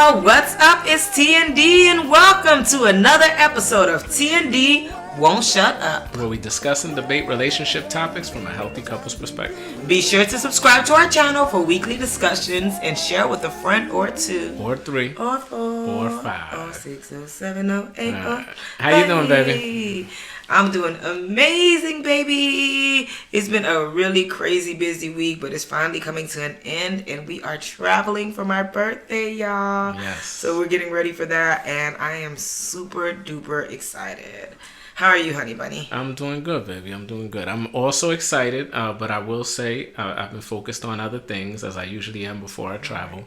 y'all, what's up? It's TND and welcome to another episode of TND Won't Shut Up, where we discuss and debate relationship topics from a healthy couple's perspective. Be sure to subscribe to our channel for weekly discussions and share with a friend or two. Or three. Or four. Or five. Or 6 or 7 or 8 or How you doing, baby? I'm doing amazing, baby. It's been a really crazy busy week, but it's finally coming to an end, and we are traveling for my birthday, y'all. Yes. So we're getting ready for that, and I am super duper excited. How are you, honey bunny? I'm doing good, baby. I'm doing good. I'm also excited, but I will say I've been focused on other things, as I usually am before I travel.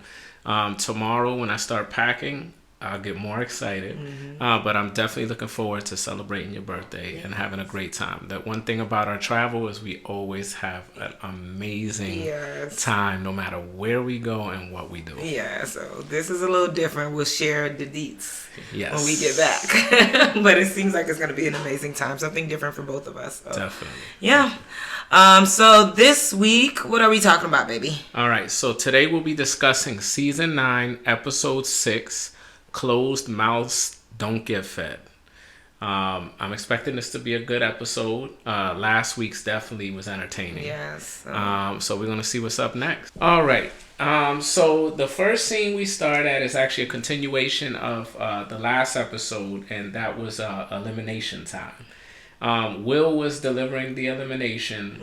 Tomorrow, when I start packing, I'll get more excited, but I'm definitely looking forward to celebrating your birthday and having a great time. That one thing about our travel is we always have an amazing time, no matter where we go and what we do. Yeah, so this is a little different. We'll share the deets when we get back. But it seems like it's going to be an amazing time. Something different for both of us. So. Definitely. Yeah. So this week, what are we talking about, baby? All right. So today we'll be discussing Season 9, Episode 6, Closed Mouths Don't Get Fed. I'm expecting this to be a good episode. Last week's definitely was entertaining. Yes. So we're going to see what's up next. All right. So the first scene we start at is actually a continuation of the last episode, and that was elimination time. Will was delivering the elimination.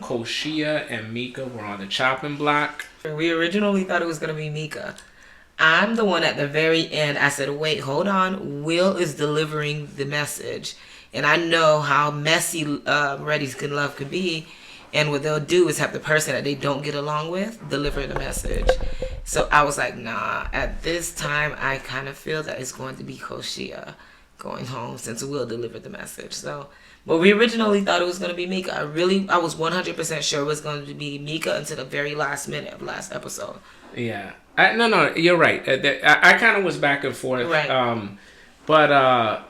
Koshia and Mika were on the chopping block. We originally thought it was going to be Mika. I'm the one at the very end. I said, wait, hold on. Will is delivering the message. And I know how messy Ready Skin Love could be. And what they'll do is have the person that they don't get along with deliver the message. So I was like, nah, at this time, I kind of feel that it's going to be Koshia going home since Will delivered the message. So, but we originally thought it was going to be Mika. I was 100% sure it was going to be Mika until the very last minute of last episode. Yeah. No, you're right. I kind of was back and forth. Right. But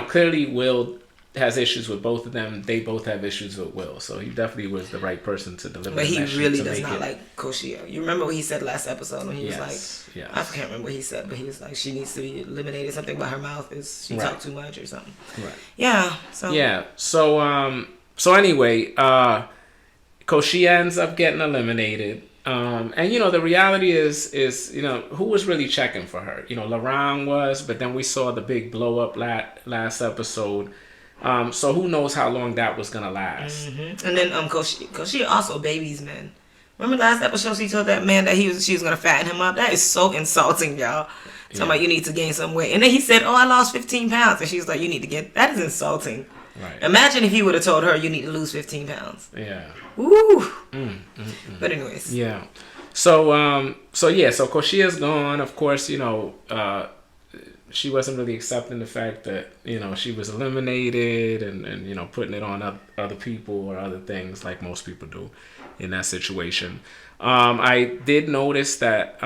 clearly Will has issues with both of them. They both have issues with Will. So he definitely was the right person to deliver But the he really does not it. like Koshia. You remember what he said last episode when he was like, yes. I can't remember what he said, but he was like, she needs to be eliminated. Something about her mouth is she talked too much or something. Right. Yeah. So. Yeah. So anyway, Koshia ends up getting eliminated. And the reality is who was really checking for her? LaRon was, but then we saw the big blow up last episode. So who knows how long that was gonna last? Mm-hmm. And then Koshia also babies men. Remember last episode she told that man that she was gonna fatten him up? That is so insulting, y'all. Talking about you need to gain some weight, and then he said, "Oh, I lost 15 pounds," and she was like, "You need to get." That is insulting. Right. Imagine if he would have told her you need to lose 15 pounds. Yeah. Ooh. But anyways. Yeah. So Koshia's gone. Of course, she wasn't really accepting the fact that, she was eliminated and putting it on other people or other things like most people do in that situation. I did notice that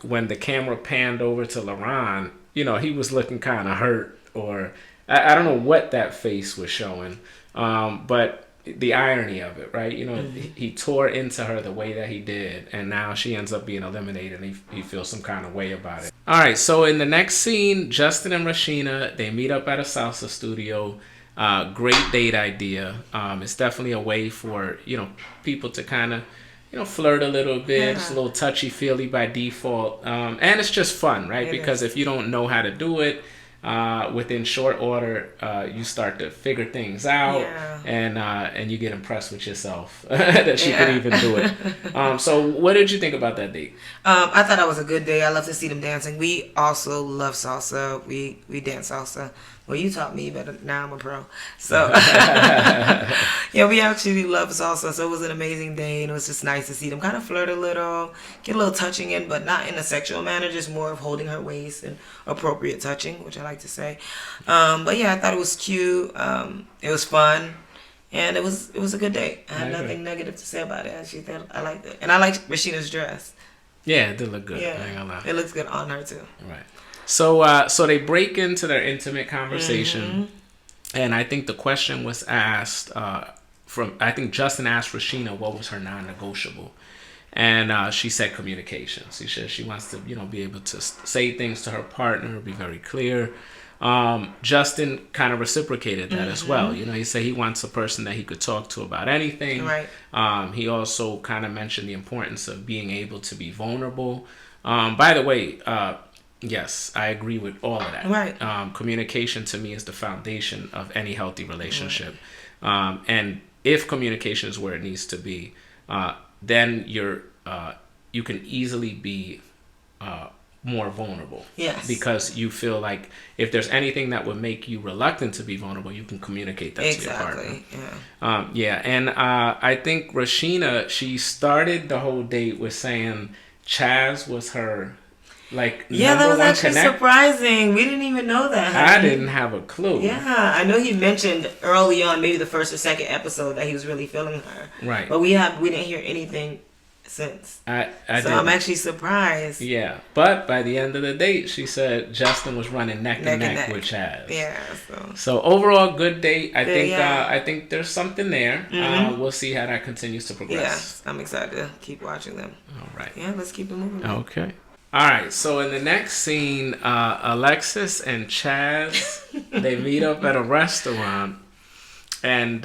when the camera panned over to LaRon, he was looking kind of hurt, or I don't know what that face was showing, but the irony of it, right? He tore into her the way that he did, and now she ends up being eliminated, and he feels some kind of way about it. All right, so in the next scene, Justin and Rashina, they meet up at a salsa studio. Great date idea. It's definitely a way for, people to kind of, flirt a little bit. It's a little touchy-feely by default. And it's just fun, right? Because if you don't know how to do it, within short order, you start to figure things out, and you get impressed with yourself that she could even do it. So what did you think about that date? I thought that was a good day. I love to see them dancing. We also love salsa. We dance salsa. Well, you taught me, but now I'm a pro. So, we actually love salsa. So it was an amazing day, and it was just nice to see them kind of flirt a little, get a little touching in, but not in a sexual manner, just more of holding her waist and appropriate touching, which I like to say. But yeah, I thought it was cute. It was fun, and it was a good day. I had nothing negative to say about it. I liked it, and I liked Rashina's dress. Yeah, it did look good. Yeah, I ain't gonna lie. It looks good on her too. Right. So they break into their intimate conversation, and I think the question was asked I think Justin asked Rashina what was her non-negotiable, And she said communication. She said she wants to, be able to say things to her partner, be very clear. Justin kind of reciprocated that as well. He said he wants a person that he could talk to about anything. Right. He also kind of mentioned the importance of being able to be vulnerable. By the way, yes, I agree with all of that. Right. Communication to me is the foundation of any healthy relationship. And if communication is where it needs to be, then you can easily be more vulnerable. Yes. Because you feel like if there's anything that would make you reluctant to be vulnerable, you can communicate that to your partner. Yeah. And I think Rashina, she started the whole date with saying Chaz was her that was actually surprising. We didn't even know that. I didn't have a clue. Yeah, I know he mentioned early on, maybe the first or second episode, that he was really feeling her. Right. But we didn't hear anything since. I'm actually surprised. Yeah, but by the end of the date, she said Justin was running neck and neck with Chaz. Yeah. So overall, good date. I think there's something there. We'll see how that continues to progress. Yes, I'm excited to keep watching them. All right. Yeah, let's keep it moving. Okay. All right, so in the next scene, Alexis and Chaz, they meet up at a restaurant, and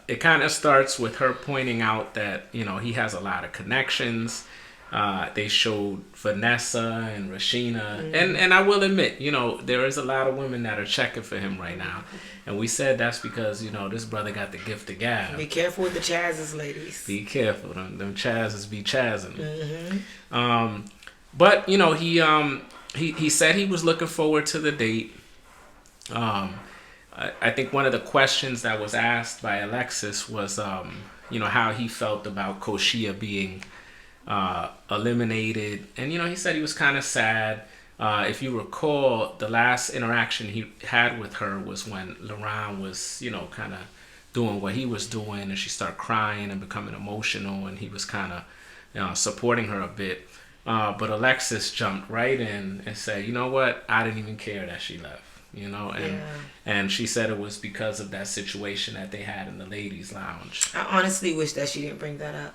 it kind of starts with her pointing out that, he has a lot of connections. They showed Vanessa and Rashina, and I will admit, there is a lot of women that are checking for him right now. And we said that's because, this brother got the gift of gab. Be careful with the Chazes, ladies. Be careful. Them Chazes be chazzing. But he said he was looking forward to the date. I think one of the questions that was asked by Alexis was, how he felt about Koshia being eliminated, and he said he was kind of sad. If you recall, the last interaction he had with her was when Laurent was, kind of doing what he was doing, and she started crying and becoming emotional, and he was kind of supporting her a bit. But Alexis jumped right in and said, you know what? I didn't even care that she left, and she said it was because of that situation that they had in the ladies' lounge. I honestly wish that she didn't bring that up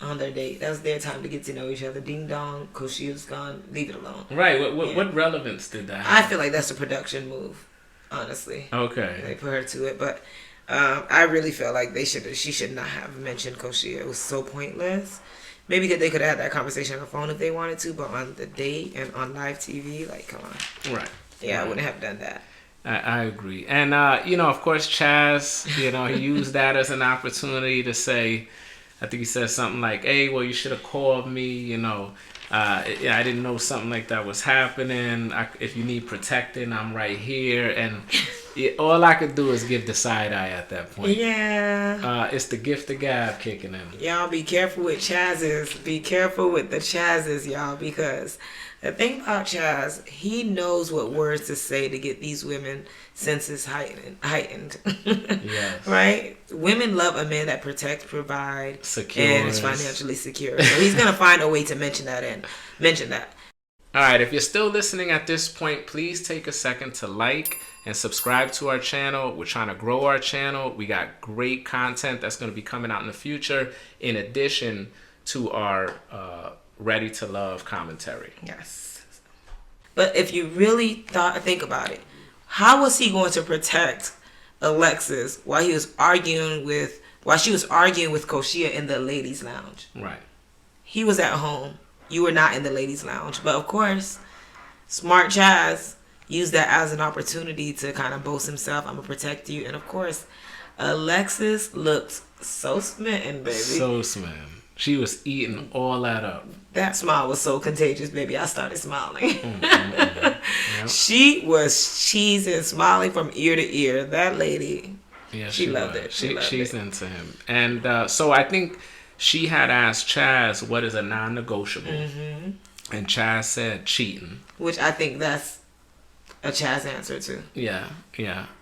on their date. That was their time to get to know each other. Ding dong, Koshia's gone. Leave it alone. Right. What relevance did that have? I feel like that's a production move, honestly. Okay. They put her to it, but I really felt like she should not have mentioned Koshia. It was so pointless. Maybe they could have had that conversation on the phone if they wanted to, but on the date and on live TV, come on. Right. Yeah, right. I wouldn't have done that. I agree. And, of course, Chaz, he used that as an opportunity to say, I think he said something like, hey, well, you should have called me, I didn't know something like that was happening. If you need protecting, I'm right here. And all I could do is give the side eye at that point. Yeah. It's the gift of gab kicking in. Y'all be careful with Chazes. Be careful with the Chazes, y'all, because the thing about Chaz, he knows what words to say to get these women senses heightened. Yes. Right? Women love a man that protects, provides, secure, and is financially secure. So he's going to find a way to mention that. All right, if you're still listening at this point, please take a second to like and subscribe to our channel. We're trying to grow our channel. We got great content that's going to be coming out in the future, in addition to our Ready to Love commentary. Yes. But if you really think about it, how was he going to protect Alexis while she was arguing with Koshia in the ladies' lounge? Right. He was at home. You were not in the ladies' lounge. But of course, smart Chaz used that as an opportunity to kind of boast himself. I'm going to protect you. And of course, Alexis looked so smitten, baby. So smitten. She was eating all that up. That smile was so contagious, baby. I started smiling. Yep. She was cheesing, smiling from ear to ear. That lady, yeah, she loved it. She's into him. And so I think she had asked Chaz, what is a non-negotiable? Mm-hmm. And Chaz said cheating. Which I think that's a Chaz answer too. Yeah.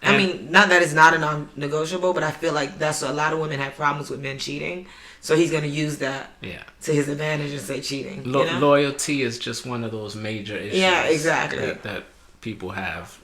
I mean, not that it's not a non-negotiable, but I feel like that's a lot of women have problems with men cheating. So he's going to use that to his advantage and say cheating. Loyalty is just one of those major issues. Yeah, exactly. That people have.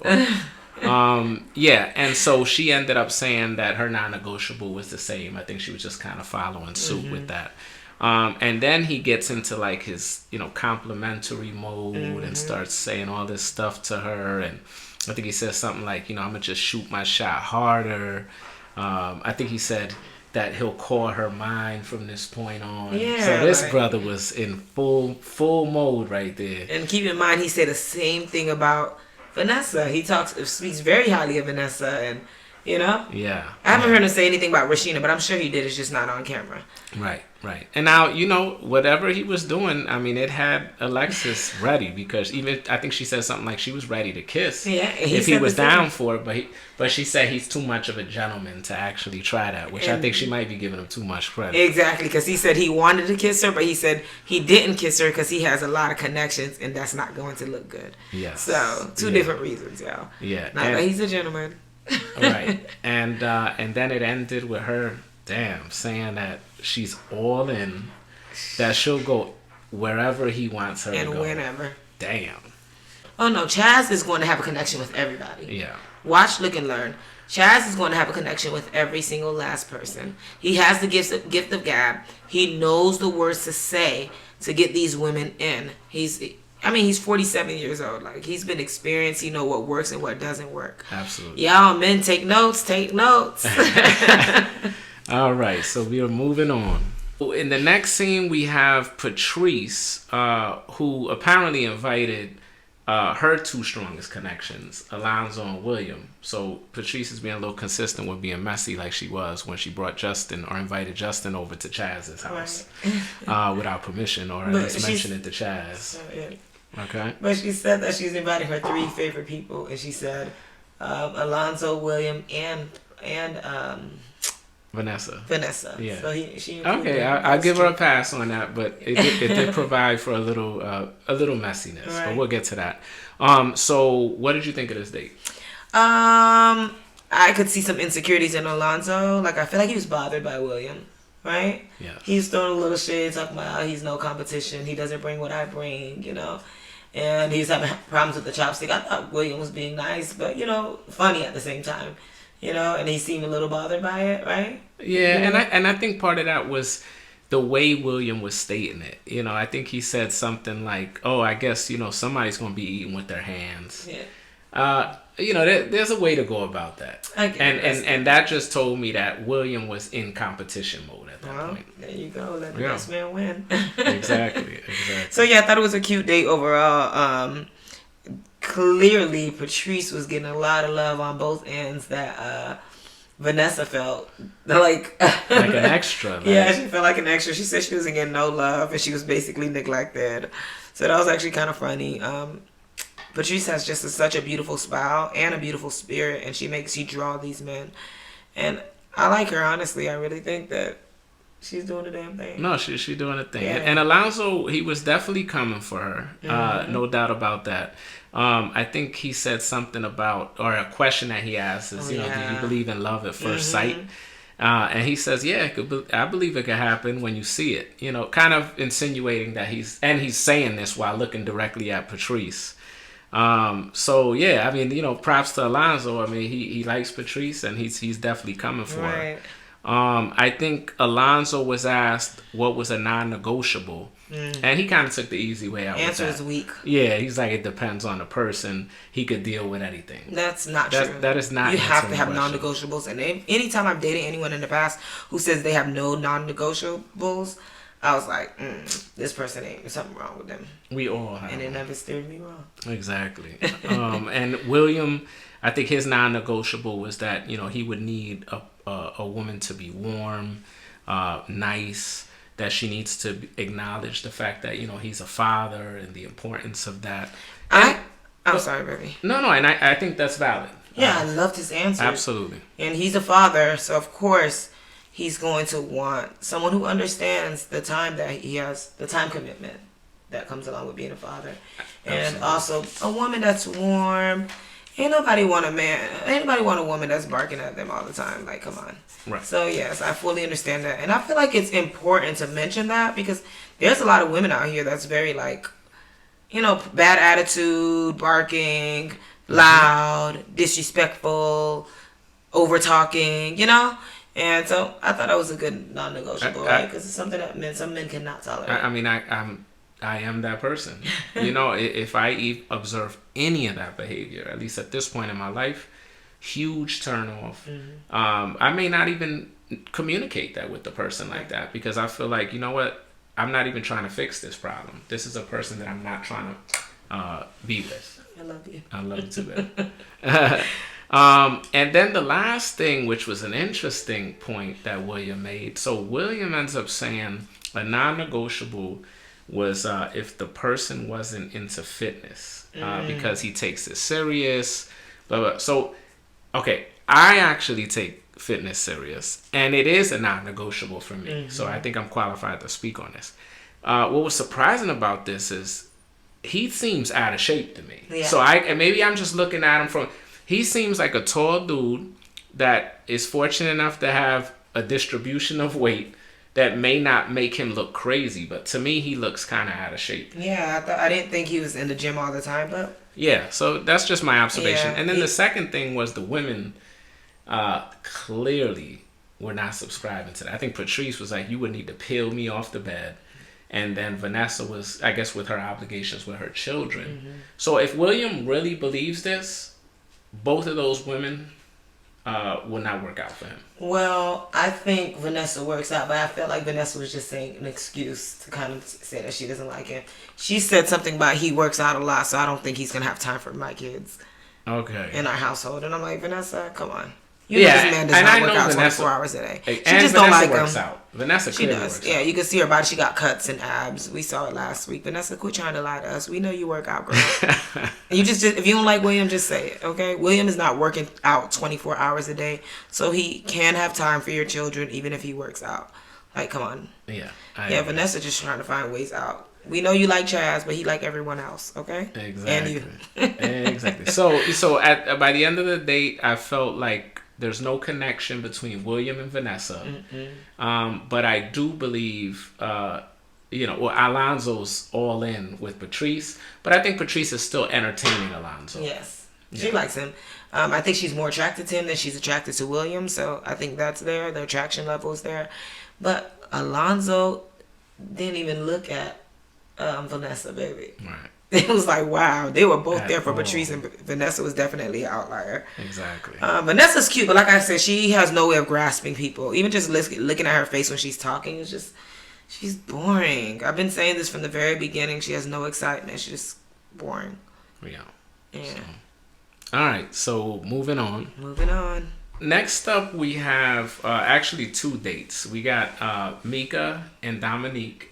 And so she ended up saying that her non-negotiable was the same. I think she was just kind of following suit with that. And then he gets into like his, complimentary mode and starts saying all this stuff to her. And I think he says something like, I'm gonna just shoot my shot harder. I think he said that he'll call her mine from this point on. Yeah, so this brother was in full mode right there. And keep in mind, he said the same thing about Vanessa. He speaks very highly of Vanessa, and Yeah. I haven't heard him say anything about Rashina, but I'm sure he did. It's just not on camera. Right. And now, whatever he was doing, I mean, it had Alexis ready, because even I think she said something like she was ready to kiss. Yeah, if he was down for it, but she said he's too much of a gentleman to actually try that, which I think she might be giving him too much credit. Exactly, because he said he wanted to kiss her, but he said he didn't kiss her because he has a lot of connections, and that's not going to look good. Yes. So two different reasons, y'all. Yeah. Not that he's a gentleman. Right. And then it ended with her, saying that she's all in, that she'll go wherever he wants her to go. And whenever. Damn. Oh no, Chaz is going to have a connection with everybody. Yeah. Watch, look, and learn. Chaz is going to have a connection with every single last person. He has the gift of gab. He knows the words to say to get these women in. He's 47 years old. Like, he's been experienced. He know what works and what doesn't work. Absolutely. Y'all men, take notes. Take notes. All right, so we are moving on. In the next scene, we have Patrice, who apparently invited her two strongest connections, Alonzo and William. So Patrice is being a little consistent with being messy like she was when she brought Justin, or invited Justin over to Chaz's house without permission, or at least mention it to Chaz. Okay. But she said that she's inviting her 3 favorite people, and she said Alonzo, William, and Vanessa. Yeah. So she okay, I'll give her a pass on that, but it did provide for a little messiness. Right. But we'll get to that. So what did you think of this date? I could see some insecurities in Alonzo. Like, I feel like he was bothered by William, right? Yeah. He's throwing a little shade, talking about how he's no competition. He doesn't bring what I bring, And he's having problems with the chopstick. I thought William was being nice, but, funny at the same time. And he seemed a little bothered by it, right? Yeah, and I think part of that was the way William was stating it. I think he said something like, "Oh, I guess somebody's gonna be eating with their hands." Yeah. There's a way to go about that. And that just told me that William was in competition mode at that point. There you go. Let the best man win. Exactly. So yeah, I thought it was a cute date overall. Clearly, Patrice was getting a lot of love on both ends that Vanessa felt like an extra. Yeah, she felt like an extra. She said she wasn't getting no love and she was basically neglected. So that was actually kind of funny. Patrice has just such a beautiful smile and a beautiful spirit, and she makes you draw these men. And I like her, honestly. I really think that she's doing the damn thing. No, she's doing the thing. Yeah. And Alonzo, he was definitely coming for her. No doubt about that. I think he said something about, or a question that he asked is, do you believe in love at first sight? And he says, yeah, I believe it could happen when you see it. Kind of insinuating that he's saying this while looking directly at Patrice. So yeah, props to Alonzo. He likes Patrice, and he's definitely coming for her. I think Alonzo was asked what was a non-negotiable, and he kind of took the easy way out. Answer with is that. weak. Yeah, he's like, it depends on the person. He could deal with anything. That's not true. That is not. You have to have non-negotiables, and anytime I've dated anyone in the past who says they have no non-negotiables, I was like, this person there's something wrong with them. We all have. And it never steered me wrong. Exactly. And William, I think his non-negotiable was that he would need a woman to be warm, nice, that she needs to acknowledge the fact that he's a father and the importance of that. I'm sorry, baby. No, and I think that's valid. Yeah, I loved his answer. Absolutely. And he's a father, so of course he's going to want someone who understands the time that he has, the time commitment that comes along with being a father. And also a woman that's warm. Ain't nobody want a woman that's barking at them all the time. Like, come on. Right. So yes, I fully understand that. And I feel like it's important to mention that because there's a lot of women out here that's very bad attitude, barking, loud, disrespectful, over talking, And so I thought that was a good non-negotiable, I- right? Because it's something that some men cannot tolerate. I mean, I am that person. You know, if I observe any of that behavior, at least at this point in my life, huge turn off. I may not even communicate that with the person like that because I feel like, you know what, I'm not even trying to fix this problem. This is a person that I'm not trying to be with. I love you. I love you too, man. And then the last thing, which was an interesting point that William made. So William ends up saying a non-negotiable was if the person wasn't into fitness because he takes it serious. Blah, blah. So, okay, I actually take fitness serious, and it is a non-negotiable for me. So I think I'm qualified to speak on this. What was surprising about this is he seems out of shape to me. Yeah. So and maybe I'm just looking at him from. He seems like a tall dude that is fortunate enough to have a distribution of weight that may not make him look crazy, but to me he looks kind of out of shape. Yeah, I didn't think he was in the gym all the time, but Yeah, so that's just my observation. Yeah, And then the second thing was the women clearly were not subscribing to that. I think Patrice was like, you would need to peel me off the bed. And then Vanessa was, I guess, with her obligations with her children. So if William really believes this, both of those women will not work out for him. well, I think Vanessa works out, but I felt like Vanessa was just saying an excuse to kind of say that she doesn't like him. She said something about he works out a lot, so I don't think he's gonna have time for my kids Okay. in our household. And I'm like, Vanessa, come on. You know Yeah, this man does and not I work know out Vanessa- 24 hours a day. She And just Vanessa don't like works him. out. Vanessa She clearly does. works Yeah, out. you can see her body. She got cuts and abs. We saw it last week. Vanessa, quit trying to lie to us. We know you work out, girl. And you just if you don't like William, just say it, okay? William is not working out 24 hours a day, so he can have time for your children even if he works out. Like, come on. Yeah. Yeah, Vanessa just trying to find ways out. We know you like Chaz, but he like everyone else, okay? Exactly. And you. Exactly. So by the end of the date, I felt like there's no connection between William and Vanessa. But I do believe, Alonzo's all in with Patrice. But I think Patrice is still entertaining Alonzo. Yes. She likes him. I think she's more attracted to him than she's attracted to William, so I think that's there. The attraction level is there. But Alonzo didn't even look at Vanessa, baby. Right. It was like, wow, they were both At there for all. Patrice, and Vanessa was definitely an outlier. Exactly. Vanessa's cute, but like I said, she has no way of grasping people. Even just looking at her face when she's talking, it's just, she's boring. I've been saying this from the very beginning. She has no excitement. She's just boring. Yeah. Yeah. All right. So moving on. Moving on. Next up, we have actually two dates. We got Mika and Dominique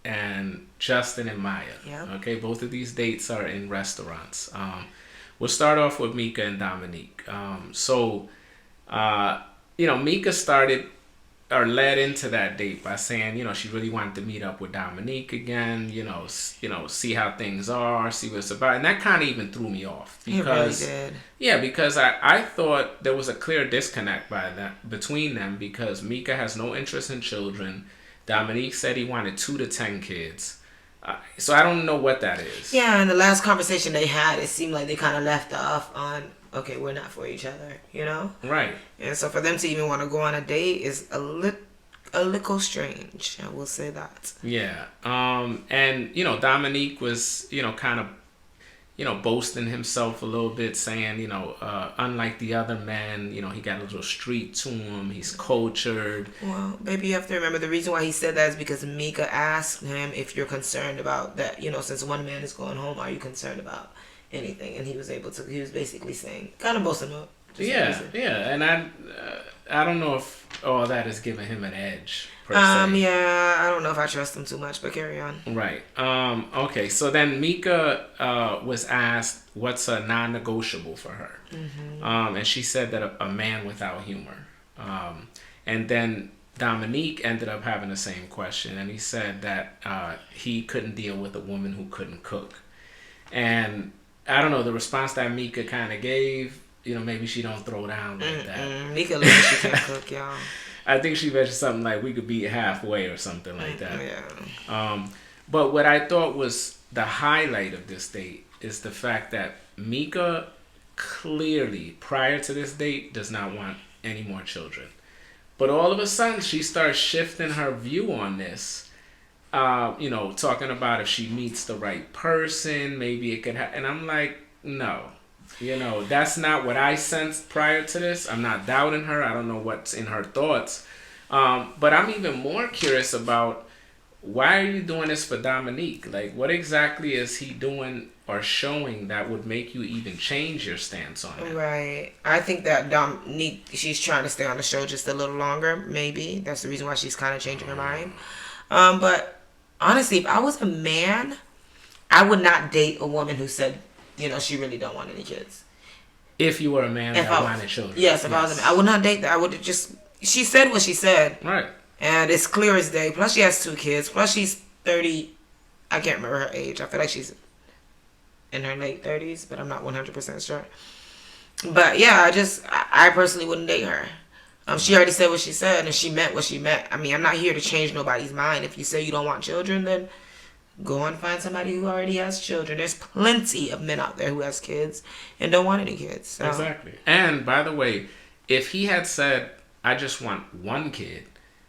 and Justin and Maya. Yeah. Okay, both of these dates are in restaurants. We'll start off with Mika and Dominique. Mika started or led into that date by saying, she really wanted to meet up with Dominique again, see how things are, see what it's about. And that kind of even threw me off because, it really did. yeah, because I thought there was a clear disconnect between them because Mika has no interest in children. Dominique said he wanted 2 to 10 kids. So I don't know what that is. Yeah, in the last conversation they had, it seemed like they kind of left off on, okay, we're not for each other, Right. And so for them to even want to go on a date is a little strange. I will say that. Yeah. And Dominique was, kind of, boasting himself a little bit, saying, unlike the other men, he got a little street to him. He's cultured. Well, baby, you have to remember the reason why he said that is because Mika asked him if you're concerned about that. Since one man is going home, are you concerned about anything? And he was basically saying, kind of boasting up. Yeah. And I don't know if all that is giving him an edge. Per se. Yeah, I don't know if I trust him too much, but carry on. Right. Okay. So then Mika was asked what's a non-negotiable for her, and she said that a man without humor. And then Dominique ended up having the same question, and he said that he couldn't deal with a woman who couldn't cook. And I don't know, the response that Mika kind of gave, maybe she don't throw down like that. Mika looks like she can't cook, y'all. I think she mentioned something like we could be halfway or something like that. Yeah. But what I thought was the highlight of this date is the fact that Mika clearly, prior to this date, does not want any more children. But all of a sudden, she starts shifting her view on this. Talking about if she meets the right person, maybe it could and I'm like, no. That's not what I sensed prior to this. I'm not doubting her. I don't know what's in her thoughts. But I'm even more curious about, why are you doing this for Dominique? Like, what exactly is he doing or showing that would make you even change your stance on it? Right. I think that Dominique, she's trying to stay on the show just a little longer. Maybe that's the reason why she's kind of changing her mind. But honestly, if I was a man, I would not date a woman who said, she really don't want any kids. If you were a man that wanted children. Yes, if I was a man, I would not date that. I would just. She said what she said. Right. And it's clear as day. Plus, she has 2 kids. Plus, she's 30. I can't remember her age. I feel like she's in her late 30s, but I'm not 100% sure. But yeah, I personally wouldn't date her. She already said what she said, and she meant what she meant. I mean, I'm not here to change nobody's mind. If you say you don't want children, then go and find somebody who already has children. There's plenty of men out there who has kids and don't want any kids. So. Exactly. And by the way, if he had said, I just want 1 kid,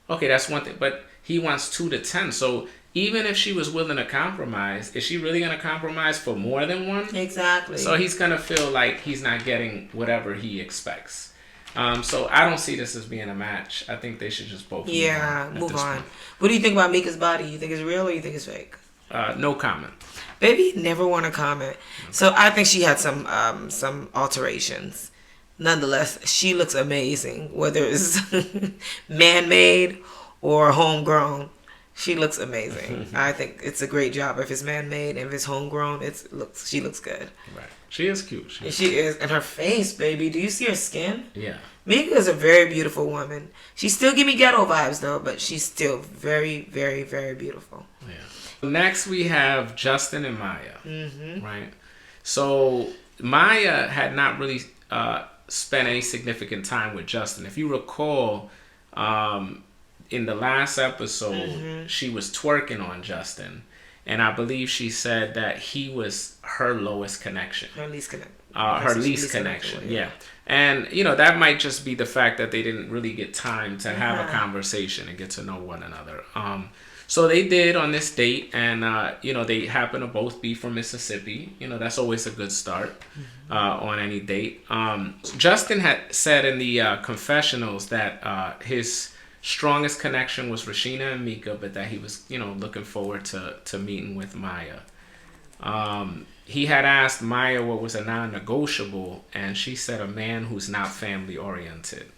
okay, that's one thing. But he wants 2 to 10. So even if she was willing to compromise, is she really going to compromise for more than 1? Exactly. So he's going to feel like he's not getting whatever he expects. So I don't see this as being a match. I think they should just both move on. What do you think about Mika's body? You think it's real or you think it's fake? No comment. Baby, never want to comment. So I think she had some alterations. Nonetheless, she looks amazing, whether it's man-made or homegrown. She looks amazing. I think it's a great job. If it's man-made and if it's homegrown, she looks good. Right. She is cute. She is. And her face, baby. Do you see her skin? Yeah. Mika is a very beautiful woman. She still give me ghetto vibes, though, but she's still very, very, very beautiful. Yeah. Next, we have Justin and Maya. Mm-hmm. Right? So, Maya had not really spent any significant time with Justin. If you recall, in the last episode, she was twerking on Justin. And I believe she said that he was her lowest connection. Her least connection. Her least connection, yeah. And, that might just be the fact that they didn't really get time to have a conversation and get to know one another. So they did on this date, and, they happen to both be from Mississippi. That's always a good start on any date. Justin had said in the confessionals that his strongest connection was Rashina and Mika, but that he was, looking forward to meeting with Maya. He had asked Maya what was a non-negotiable, and she said a man who's not family-oriented.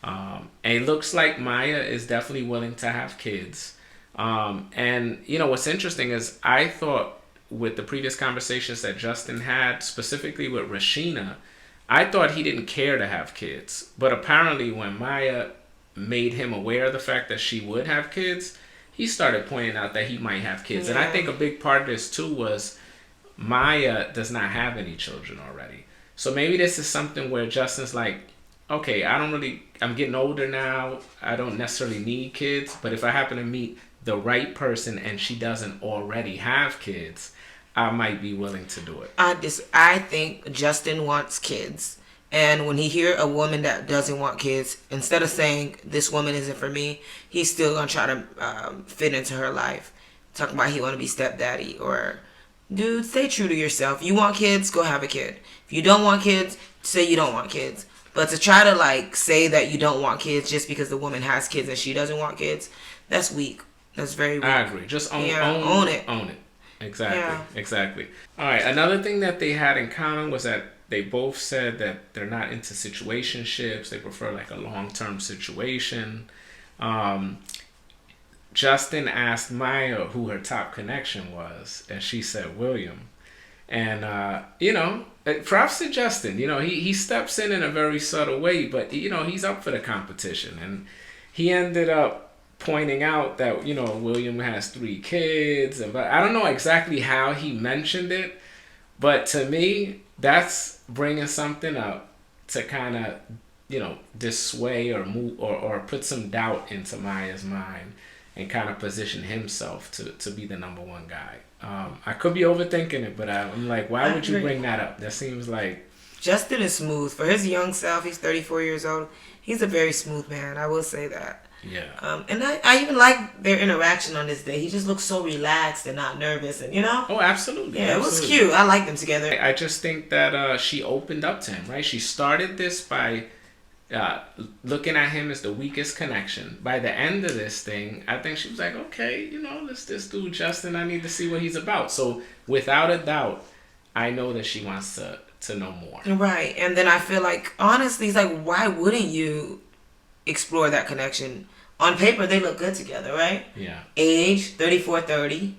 And it looks like Maya is definitely willing to have kids. And, what's interesting is I thought with the previous conversations that Justin had, specifically with Rashina, I thought he didn't care to have kids. But apparently when Maya made him aware of the fact that she would have kids, he started pointing out that he might have kids. Yeah. And I think a big part of this too was Maya does not have any children already. So maybe this is something where Justin's like, okay, I'm getting older now. I don't necessarily need kids, but if I happen to meet the right person and she doesn't already have kids, I might be willing to do it. I think Justin wants kids. And when he hear a woman that doesn't want kids, instead of saying, this woman isn't for me, he's still going to try to fit into her life. Talking about he want to be stepdaddy. Or, dude, stay true to yourself. You want kids, go have a kid. If you don't want kids, say you don't want kids. But to try to, say that you don't want kids just because the woman has kids and she doesn't want kids, that's weak. That's very weak. I agree. Just own it. Own it. Exactly. Yeah. Exactly. All right. Another thing that they had in common was that they both said that they're not into situationships. They prefer a long-term situation. Justin asked Maya who her top connection was, and she said William. And, props to Justin. He steps in a very subtle way, but, he's up for the competition. And he ended up pointing out that, William has 3 kids. But I don't know exactly how he mentioned it, but to me, that's bringing something up to kind of, dissuade or move or put some doubt into Maya's mind and kind of position himself to be the number 1 guy. I could be overthinking it, but I'm like, why would you bring that up? That seems like Justin is smooth for his young self. He's 34 years old. He's a very smooth man. I will say that. Yeah. And I even like their interaction on this day. He just looks so relaxed and not nervous, and Oh, absolutely. yeah, absolutely. it was cute. I like them together. I just think that she opened up to him, right? She started this by looking at him as the weakest connection. By the end of this thing, I think she was like, okay, this dude Justin, I need to see what he's about. So without a doubt, I know that she wants to know more. Right, and then I feel like honestly, it's like, why wouldn't you explore that connection? On paper, they look good together, right? Yeah. Age 34, 30.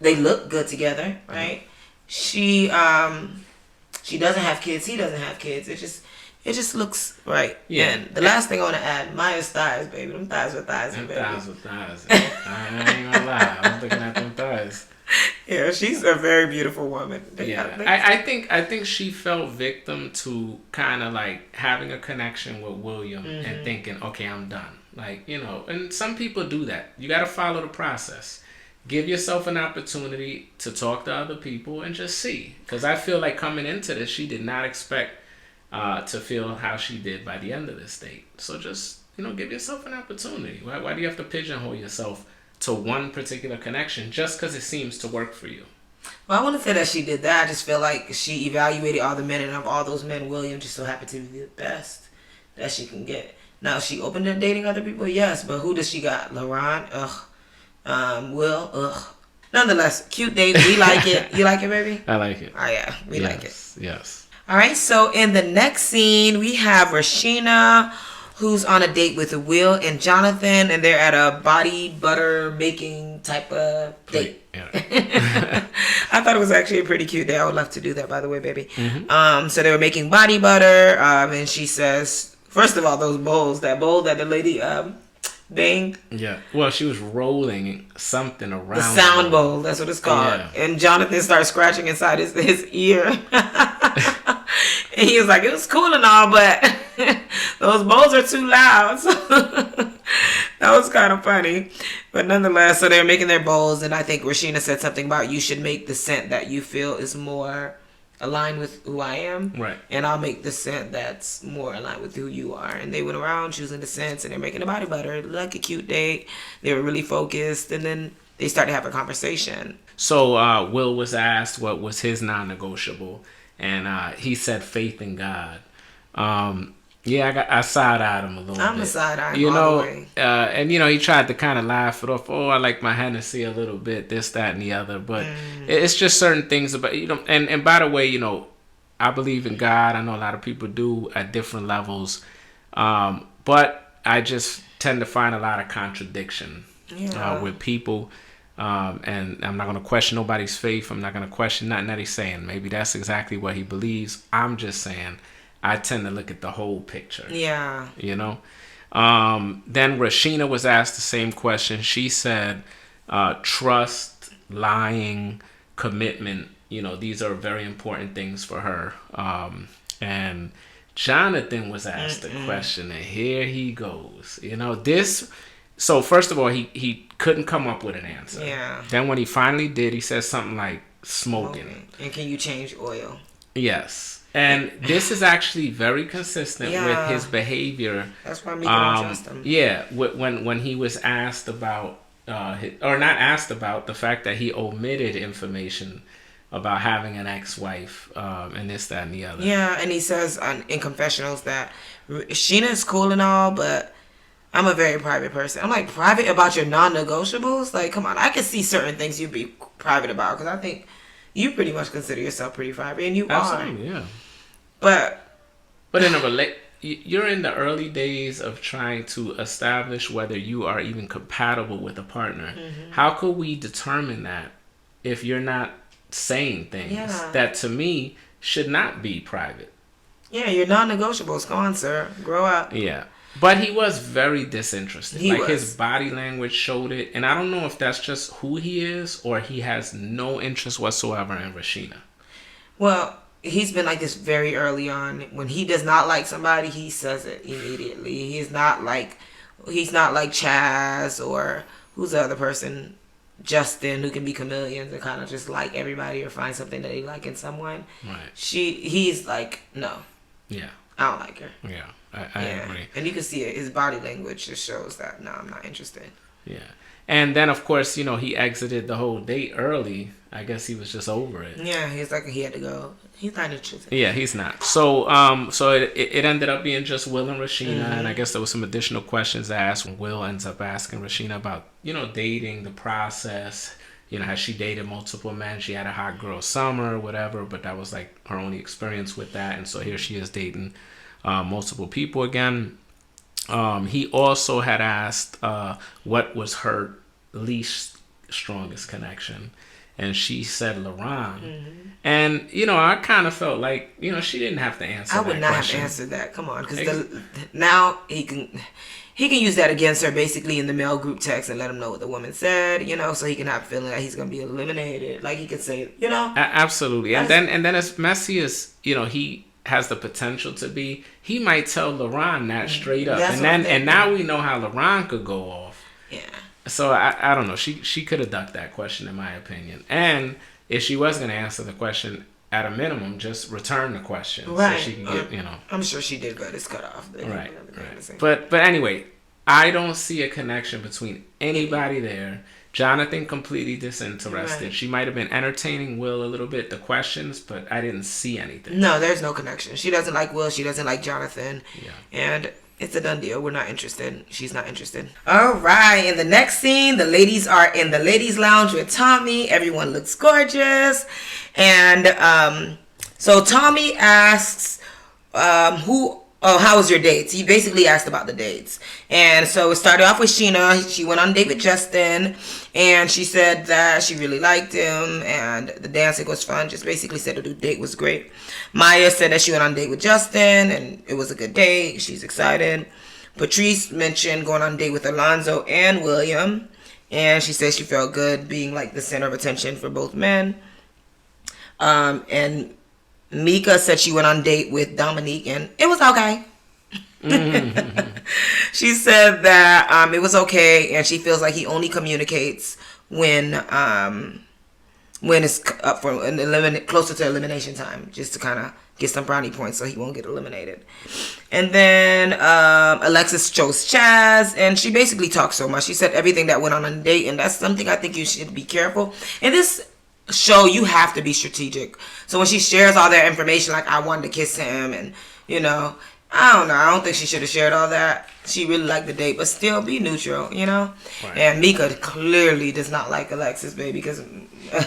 They look good together, right? She doesn't have kids. He doesn't have kids. It just looks right. Yeah. And the last thing I want to add, Maya's thighs, baby. Them thighs with thighs, Them baby. thighs with thighs. I ain't gonna lie. I was looking at them thighs. Yeah, she's a very beautiful woman. I think she fell victim to kind of like having a connection with William and thinking, okay, I'm done. Like, and some people do that. You got to follow the process. Give yourself an opportunity to talk to other people and just see. Because I feel like coming into this, she did not expect to feel how she did by the end of this date. So just, give yourself an opportunity. Why do you have to pigeonhole yourself to one particular connection just because it seems to work for you? Well, I want to say that she did that. I just feel like she evaluated all the men, and of all those men, William just so happened to be the best that she can get. Now, she opened to dating other people, yes, but who does she got? LaRon? Ugh. Will? Ugh. Nonetheless, cute date. We like it. You like it, baby? I like it. Oh, yeah. We like it. Yes. All right. So, in the next scene, we have Rashina, who's on a date with Will and Jonathan, and they're at a body butter making type of date. Yeah. I thought it was actually a pretty cute day. I would love to do that, by the way, baby. So they were making body butter, and she says, first of all, that bowl that the lady banged. Yeah. Well, she was rolling something around. The sound bowl, that's what it's called. Yeah. And Jonathan started scratching inside his ear. And he was like, it was cool and all, but those bowls are too loud. So that was kind of funny. But nonetheless, so they were making their bowls, and I think Rashina said something about you should make the scent that you feel is more aligned with who I am. Right. And I'll make the scent that's more aligned with who you are. And they went around choosing the scents, and they're making the body butter. Like a cute date. They were really focused, and then they started having a conversation. So Will was asked what was his non-negotiable, and he said faith in God. I side-eyed him a little bit. I'm a side-eye all the way. And he tried to kind of laugh it off. Oh, I like my Hennessy a little bit, this, that, and the other. But it's just certain things about, and by the way, I believe in God. I know a lot of people do at different levels. But I just tend to find a lot of contradiction with people. And I'm not going to question nobody's faith. I'm not going to question nothing that he's saying. Maybe that's exactly what he believes. I'm just saying I tend to look at the whole picture. Yeah. Then Rashina was asked the same question. She said, trust, lying, commitment, these are very important things for her. And Jonathan was asked the question, and here he goes. So first of all, he couldn't come up with an answer. Yeah. Then when he finally did, he said something like smoking. And can you change oil? Yes. And this is actually very consistent with his behavior. That's why Mika don't trust him. Yeah, when he was asked about, or not asked about, the fact that he omitted information about having an ex-wife and this, that, and the other. Yeah, and he says in confessionals that Sheena's cool and all, but I'm a very private person. I'm like, private about your non-negotiables? Like, come on, I can see certain things you'd be private about, because I think you pretty much consider yourself pretty private, and you Absolutely, are. Yeah. But in you're in the early days of trying to establish whether you are even compatible with a partner. How could we determine that if you're not saying things that to me should not be private? Yeah, your non-negotiables. Go on, sir. Grow up. Yeah. But he was very disinterested. His body language showed it. And I don't know if that's just who he is or he has no interest whatsoever in Rashina. Well, he's been like this very early on. When he does not like somebody, he says it immediately. He's not like Chaz or who's the other person? Justin, who can be chameleons and kind of just like everybody or find something that they like in someone. Right. He's like, no. Yeah. I don't like her. Yeah. I agree. And you can see it. His body language just shows that, no, I'm not interested. Yeah. And then, of course, he exited the whole date early. I guess he was just over it. Yeah, he's like, he had to go. He's not interested. Yeah, he's not. So it ended up being just Will and Rashina, and I guess there was some additional questions asked. Will ends up asking Rashina about, dating, the process. Has she dated multiple men? She had a hot girl summer, whatever, but that was like her only experience with that. And so here she is dating multiple people again. He also had asked what was her least strongest connection. And she said LaRon. And, I kind of felt like, she didn't have to answer that. I would not question. have answered that. Come on. Because now he can use that against her basically in the male group text and let him know what the woman said, so he can have a feeling that he's going to be eliminated. Like he could say, Absolutely. And then as messy as, he has the potential to be, he might tell LaRon that straight up. And now we know how LaRon could go off. Yeah. So I don't know. She could have ducked that question in my opinion. And if she was going to answer the question, at a minimum, just return the question right. so she can get I'm sure she did, but it's cut off. Right. But anyway, I don't see a connection between anybody there. Jonathan completely disinterested. Right. She might have been entertaining Will a little bit, the questions, but I didn't see anything. No, there's no connection. She doesn't like Will. She doesn't like Jonathan. Yeah. And it's a done deal. We're not interested. She's not interested. All right. In the next scene, the ladies are in the ladies' lounge with Tommy. Everyone looks gorgeous. And so Tommy asks how was your dates? He basically asked about the dates. And so it started off with Sheena. She went on a date with Justin. And she said that she really liked him. And the dancing was fun. Just basically said the date was great. Maya said that she went on a date with Justin. And it was a good date. She's excited. Patrice mentioned going on a date with Alonzo and William. And she said she felt good being like the center of attention for both men. And Mika said she went on a date with Dominique and it was okay. She said that it was okay and she feels like he only communicates when it's up for closer to elimination time, just to kind of get some brownie points so he won't get eliminated. And then Alexis chose Chaz, and she basically talked so much. She said everything that went on the date, and that's something I think you should be careful. In this show, you have to be strategic. So when she shares all that information, like I wanted to kiss him, and I don't know. I don't think she should have shared all that. She really liked the date, but still be neutral, Right. And Mika clearly does not like Alexis, baby, because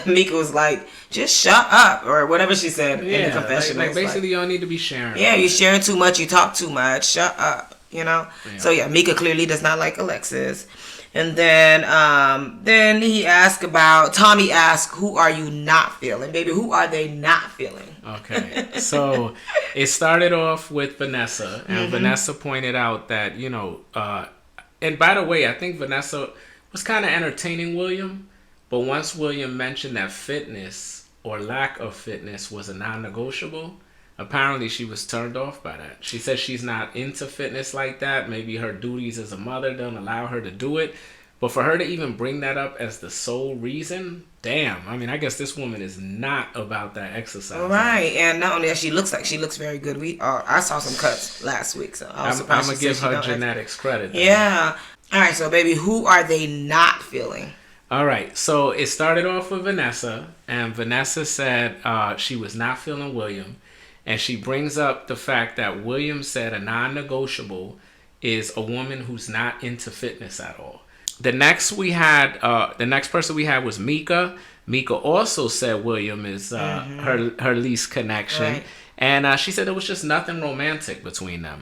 Mika was like, just shut up, or whatever she said in the confession. Like basically, you don't need to be sharing. Yeah, you sharing too much, you talk too much, shut up, Yeah. So yeah, Mika clearly does not like Alexis. And then Tommy asked, who are you not feeling? Baby, who are they not feeling? Okay. So it started off with Vanessa. And Vanessa pointed out that, and by the way, I think Vanessa was kind of entertaining William. But once William mentioned that fitness or lack of fitness was a non-negotiable, apparently she was turned off by that. She said she's not into fitness like that. Maybe her duties as a mother don't allow her to do it. But for her to even bring that up as the sole reason, damn. I mean, I guess this woman is not about that exercise. Right. And not only that, she looks very good. I saw some cuts last week, so I was surprised. I'm going to give her genetics credit. Yeah. All right, so baby, who are they not feeling? All right, so it started off with Vanessa, and Vanessa said she was not feeling William. And she brings up the fact that William said a non-negotiable is a woman who's not into fitness at all. The next person we had was Mika. Mika also said William is her least connection. Right. And she said there was just nothing romantic between them.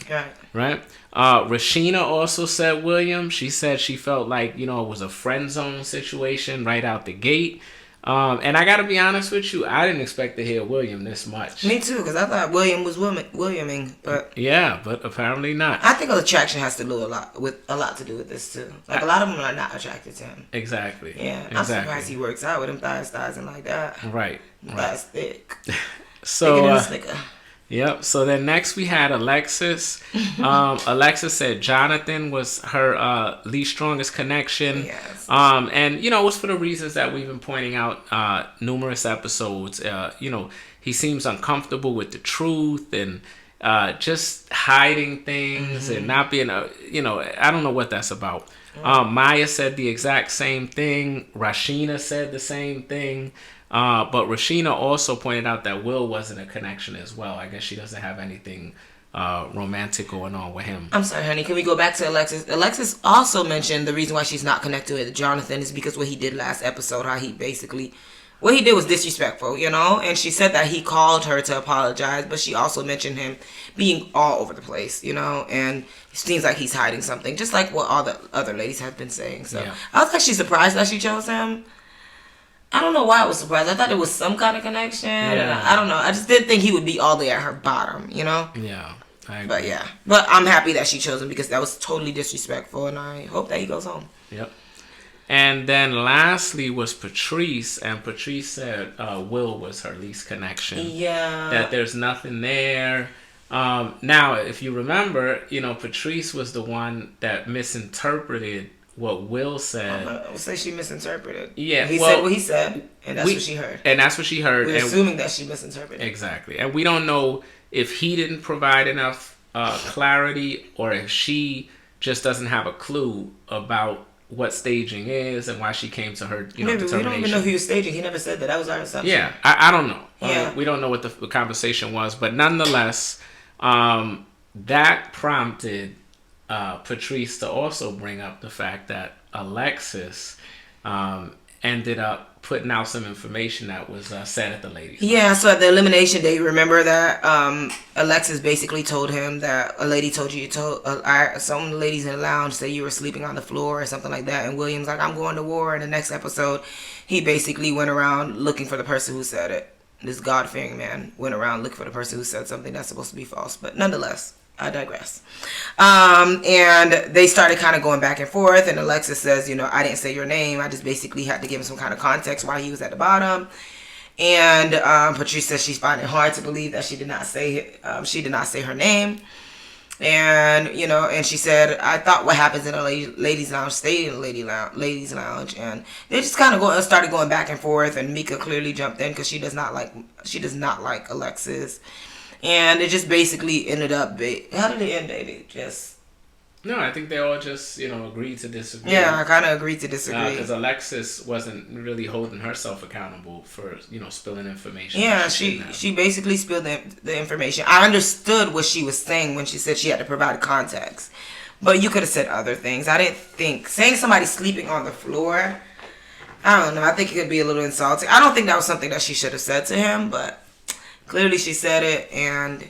Right. Rashina also said William. She said she felt like, it was a friend zone situation right out the gate. And I gotta be honest with you, I didn't expect to hear William this much. Me too, because I thought William was Williaming, but yeah, but apparently not. I think attraction has to do a lot to do with this too. Like a lot of them are not attracted to him. Exactly. Yeah, I'm surprised he works out with him thighs and like that. Right. Thighs thick. So Yep. So then next we had Alexis. Alexis said Jonathan was her least strongest connection. Yes. And it was for the reasons that we've been pointing out numerous episodes. He seems uncomfortable with the truth and just hiding things and not being I don't know what that's about. Maya said the exact same thing. Rashina said the same thing. But Rashina also pointed out that Will wasn't a connection as well. I guess she doesn't have anything romantic going on with him. I'm sorry, honey. Can we go back to Alexis? Alexis also mentioned the reason why she's not connected with Jonathan is because what he did last episode, how he basically... What he did was disrespectful, and she said that he called her to apologize, but she also mentioned him being all over the place, and it seems like he's hiding something, just like what all the other ladies have been saying. So yeah. I was actually surprised that she chose him. I don't know why I was surprised. I thought it was some kind of connection. Yeah. I don't know. I just didn't think he would be all the way at her bottom, Yeah. But yeah. But I'm happy that she chose him because that was totally disrespectful, and I hope that he goes home. Yep. And then lastly was Patrice, and Patrice said Will was her least connection. Yeah. That there's nothing there. Now, if you remember, Patrice was the one that misinterpreted what Will said. I would say she misinterpreted. Yeah. He said what he said, and that's what she heard. And that's what she heard. We're assuming that she misinterpreted. Exactly. And we don't know if he didn't provide enough clarity or if she just doesn't have a clue about what staging is and why she came to her determination. We don't even know if he was staging. He never said that. That was our assumption. Yeah, I don't know. Yeah. We don't know what the conversation was, but nonetheless, that prompted Patrice to also bring up the fact that Alexis ended up putting out some information that was said at the ladies' night. Yeah, so at the elimination day, remember that Alexis basically told him that a lady told you some ladies in the lounge said you were sleeping on the floor or something like that, and William's like, I'm going to war. In the next episode, he basically went around looking for the person who said it. This God-fearing man went around looking for the person who said something that's supposed to be false, but nonetheless, I digress. And they started kind of going back and forth, and Alexis says, I didn't say your name. I just basically had to give him some kind of context why he was at the bottom. And Patrice says she's finding it hard to believe that she did not say her name. And, and she said, I thought what happens in a ladies' lounge stayed in the ladies' lounge. And they just kind of started going back and forth, and Mika clearly jumped in because she does not like Alexis. And it just basically ended up... How did it end, baby? No, I think they all just, agreed to disagree. Yeah, I kind of agreed to disagree. Because Alexis wasn't really holding herself accountable for, spilling information. Yeah, she basically spilled the information. I understood what she was saying when she said she had to provide context. But you could have said other things. I didn't think... Saying somebody sleeping on the floor, I don't know. I think it could be a little insulting. I don't think that was something that she should have said to him, but... Clearly she said it, and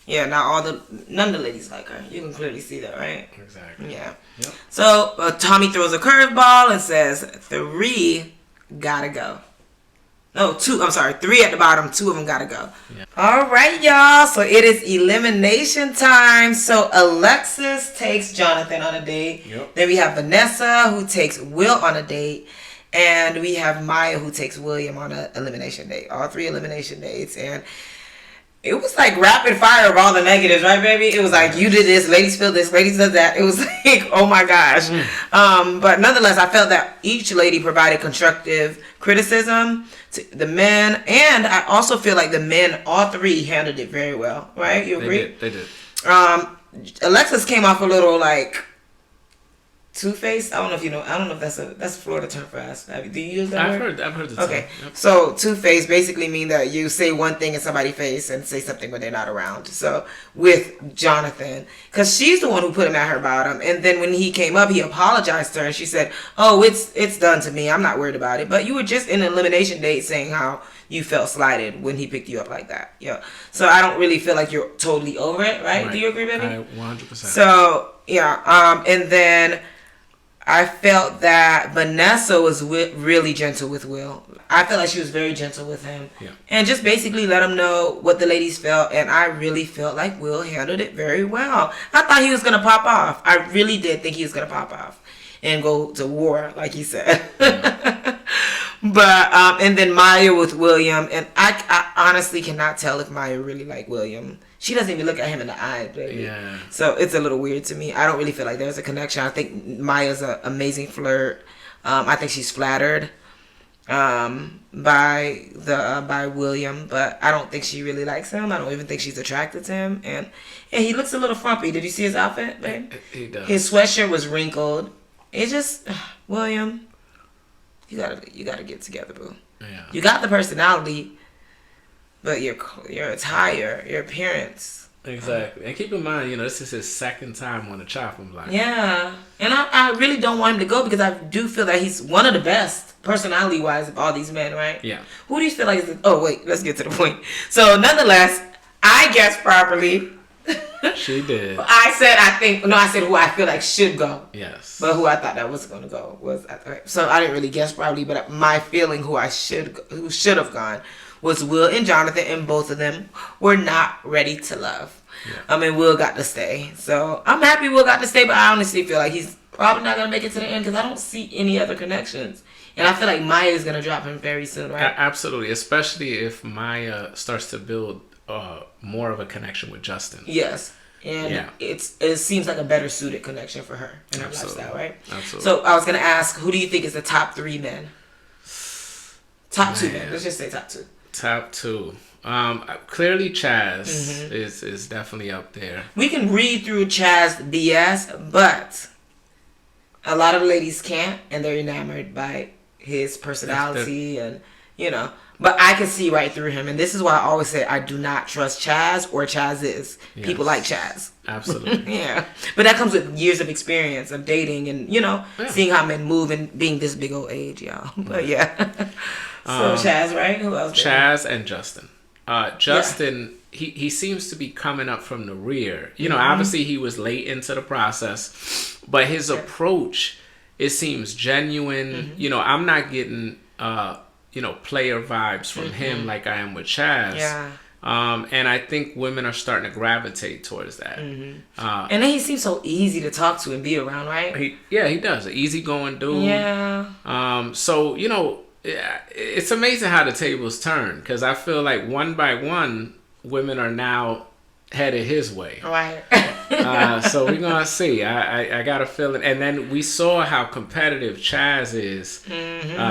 yeah, now none of the ladies like her. You can clearly see that, right? Exactly. Yeah. Yep. So Tommy throws a curveball and says 3 gotta go. No, 2. I'm sorry, 3 at the bottom. 2 of them gotta go. Yeah. All right, y'all. So it is elimination time. So Alexis takes Jonathan on a date. Yep. Then we have Vanessa who takes Will on a date. And we have Maya who takes William on an elimination date. All 3 elimination dates. And it was like rapid fire of all the negatives, right, baby? It was like, you did this, ladies feel this, ladies did that. It was like, oh my gosh. But nonetheless, I felt that each lady provided constructive criticism to the men. And I also feel like the men, all 3, handled it very well, right? You agree? They did. Alexis came off a little like... Two-faced? I don't know if you know. I don't know if that's a Florida term for us. Do you use that word? I've heard the term. Okay. Yep. So two-faced basically mean that you say one thing in somebody's face and say something when they're not around. So with Jonathan, because she's the one who put him at her bottom, and then when he came up, he apologized to her, and she said, "Oh, it's done to me. I'm not worried about it." But you were just in an elimination date saying how you felt slighted when he picked you up like that. Yeah. So I don't really feel like you're totally over it, right? Do you agree, baby? 100%. So yeah. And then I felt that Vanessa was really gentle with Will. I felt like she was very gentle with him. Yeah. And just basically let him know what the ladies felt. And I really felt like Will handled it very well. I thought he was going to pop off. I really did think he was going to pop off and go to war, like he said. Yeah. But, and then Maya with William. And I honestly cannot tell if Maya really liked William. she doesn't even look at him in the eye, baby. Yeah. So it's a little weird to me. I don't really feel like there's a connection. I think Maya's an amazing flirt. I think she's flattered by William, but I don't think she really likes him. I don't even think she's attracted to him. And he looks a little frumpy. Did you see his outfit, babe? He does. His sweatshirt was wrinkled. It just, William, you gotta get together, boo. Yeah. You got the personality, but your attire, your appearance. Exactly. And keep in mind, this is his second time on the chopping block. Yeah. And I really don't want him to go because I do feel that he's one of the best personality-wise of all these men, right? Yeah. Who do you feel like is the... Oh, wait. Let's get to the point. So, nonetheless, I guessed properly. She did. I said who I feel like should go. Yes. But who I thought that was going to go was... So, I didn't really guess probably, but my feeling who should have gone was Will and Jonathan, and both of them were not ready to love. Yeah. Will got to stay. So, I'm happy Will got to stay, but I honestly feel like he's probably not going to make it to the end because I don't see any other connections. And I feel like Maya is going to drop him very soon, right? Absolutely. Especially if Maya starts to build more of a connection with Justin. Yes. And it seems like a better suited connection for her and her lifestyle, right? Absolutely. So, I was going to ask, who do you think is the top 3 men? Top 2 men. Let's just say top 2. Top 2. Clearly Chaz is definitely up there. We can read through Chaz BS, but a lot of ladies can't, and they're enamored by his personality and but I can see right through him, and this is why I always say I do not trust Chaz or Chaz is. Yes. People like Chaz. Absolutely. Yeah. But that comes with years of experience of dating and, seeing how men move and being this big old age, y'all. But yeah. So Chaz, right? Who else? Chaz and Justin. Justin, he seems to be coming up from the rear. Obviously he was late into the process, but his approach, it seems genuine. I'm not getting, player vibes from him like I am with Chaz. Yeah. And I think women are starting to gravitate towards that. And then he seems so easy to talk to and be around, right? He does. An easygoing dude. Yeah. So, it's amazing how the tables turn because I feel like one by one, women are now headed his way. Right. So we're going to see. I got a feeling. And then we saw how competitive Chaz is.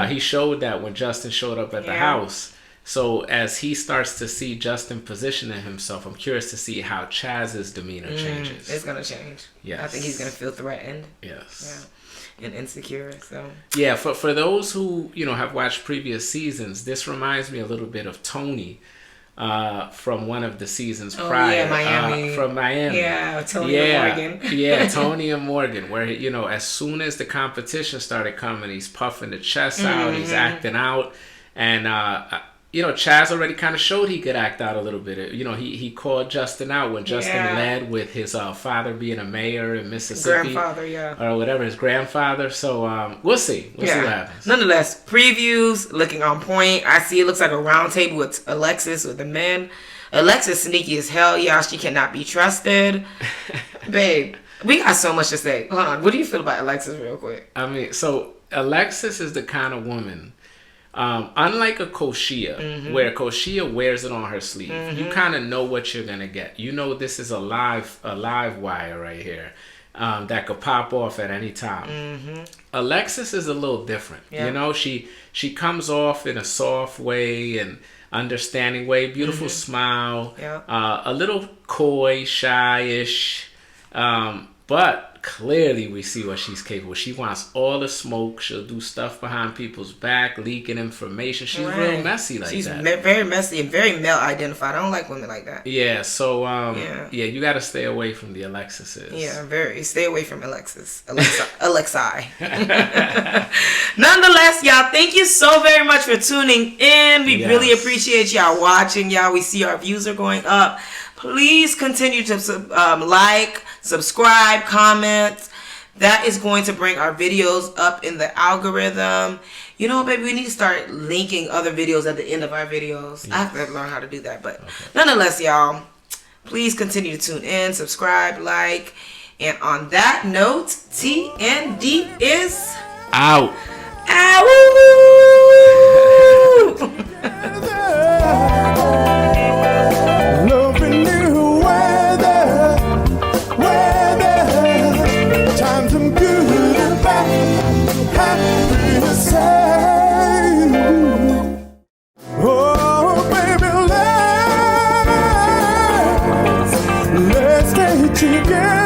He showed that when Justin showed up at the house. So as he starts to see Justin positioning himself, I'm curious to see how Chaz's demeanor changes. It's going to change. Yes. I think he's going to feel threatened. Yes. Yeah. And insecure, so yeah. For those who have watched previous seasons, this reminds me a little bit of Tony from one of the seasons prior. Yeah, Miami. From Miami. Yeah, Tony and Morgan. Yeah, Tony and Morgan. Where as soon as the competition started coming, he's puffing the chest out, he's acting out, and Chaz already kind of showed he could act out a little bit. He called Justin out when Justin led with his father being a mayor in Mississippi. Grandfather, or whatever, his grandfather. So we'll see. We'll see what happens. Nonetheless, previews looking on point. I see it looks like a round table with Alexis with the men. Alexis sneaky as hell, y'all. She cannot be trusted. Babe, we got so much to say. Hold on. What do you feel about Alexis real quick? So Alexis is the kind of woman... unlike a Koshia, where Koshia wears it on her sleeve, you kind of know what you're gonna get. This is a live wire right here that could pop off at any time. Alexis is a little different. Yeah. She comes off in a soft way and understanding way, beautiful smile, a little coy, shy-ish, but clearly we see what she's capable. She wants all the smoke. She'll do stuff behind people's back, leaking information. She's real messy like that. She's very messy and very male identified. I don't like women like that. Yeah, so you got to stay away from the Alexises. Yeah, stay away from Alexis. Alexi. Nonetheless, y'all, thank you so very much for tuning in. We really appreciate y'all watching. Y'all, we see our views are going up. Please continue to like, subscribe, comment. That is going to bring our videos up in the algorithm. Baby, we need to start linking other videos at the end of our videos. Yes. I have to learn how to do that. But nonetheless, y'all, please continue to tune in, subscribe, like. And on that note, TND is out. Ow! watching you, girl.